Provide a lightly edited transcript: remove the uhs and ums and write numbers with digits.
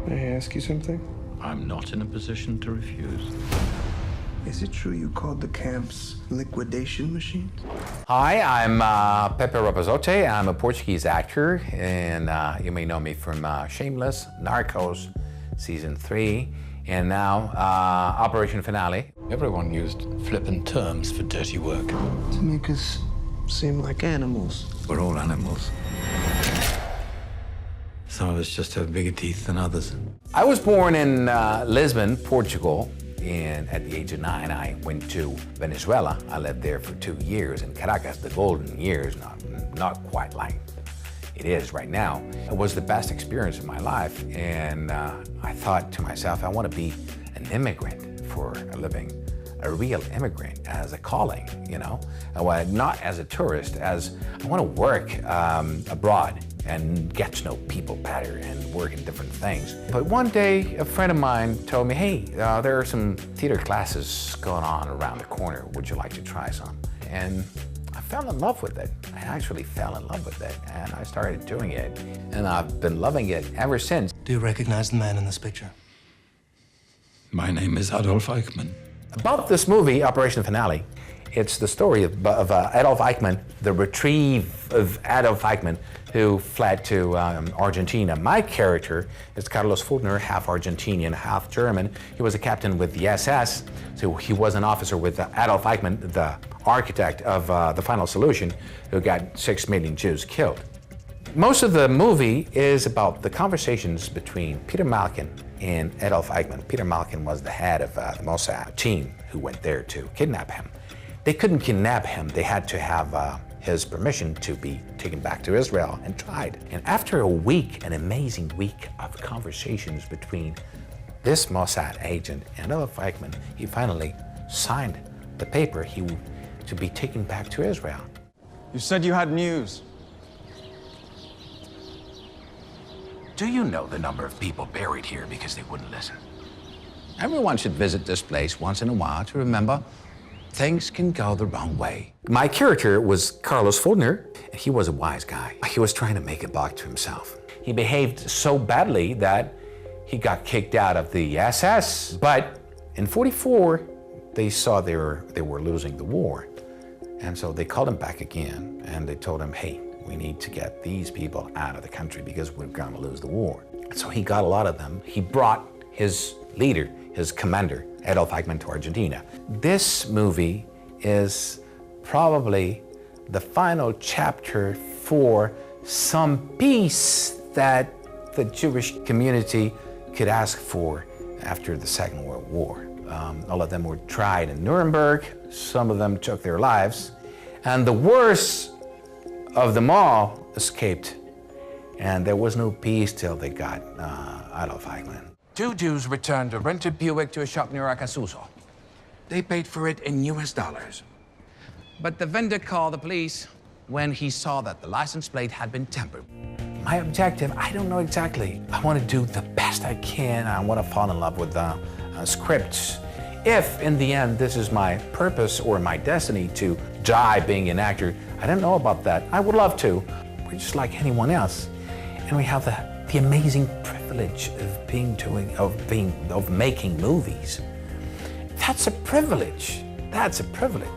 May I ask you something? I'm not in a position to refuse. Is it true you called the camps liquidation machines? Hi, I'm Pepe Rapazote. I'm a Portuguese actor, and you may know me from Shameless, Narcos, Season 3, and now Operation Finale. Everyone used flippant terms for dirty work. To make us seem like animals. We're all animals. Some of us just have bigger teeth than others. I was born in Lisbon, Portugal, and at the age of 9, I went to Venezuela. I lived there for 2 years in Caracas, the golden years, not quite like it is right now. It was the best experience of my life, and I thought to myself, I want to be an immigrant for a living, a real immigrant as a calling, you know? Not as a tourist, as I want to work abroad and get to know people better and work in different things. But one day, a friend of mine told me, hey, there are some theater classes going on around the corner. Would you like to try some? And I fell in love with it. I actually fell in love with it, and I started doing it. And I've been loving it ever since. Do you recognize the man in this picture? My name is Adolf Eichmann. About this movie, Operation Finale, it's the story of Adolf Eichmann, the retrieve of Adolf Eichmann, who fled to Argentina. My character is Carlos Fultner, half Argentinian, half German. He was a captain with the SS, so he was an officer with Adolf Eichmann, the architect of the final solution, who got 6 million Jews killed. Most of the movie is about the conversations between Peter Malkin and Adolf Eichmann. Peter Malkin was the head of the Mossad team who went there to kidnap him. They couldn't kidnap him. They had to have his permission to be taken back to Israel and tried. And after a week, an amazing week of conversations between this Mossad agent and Adolf Eichmann, he finally signed the paper to be taken back to Israel. You said you had news. Do you know the number of people buried here because they wouldn't listen? Everyone should visit this place once in a while to remember things can go the wrong way. My character was Carlos Fultner. He was a wise guy. He was trying to make a buck to himself. He behaved so badly that he got kicked out of the SS. But in '44, they saw they were losing the war. And so they called him back again, and they told him, hey, we need to get these people out of the country because we're gonna lose the war. So he got a lot of them. He brought his leader, his commander, Adolf Eichmann, to Argentina. This movie is probably the final chapter for some peace that the Jewish community could ask for after the Second World War. All of them were tried in Nuremberg. Some of them took their lives. And the worst of them all escaped. And there was no peace till they got Adolf Eichmann. 2 Jews returned a rented Buick to a shop near Acasuso. They paid for it in US dollars. But the vendor called the police when he saw that the license plate had been tampered. My objective, I don't know exactly. I want to do the best I can. I want to fall in love with scripts. If, in the end, this is my purpose or my destiny to die being an actor, I don't know about that. I would love to. We're just like anyone else. And we have the amazing privilege of making movies. That's a privilege. That's a privilege.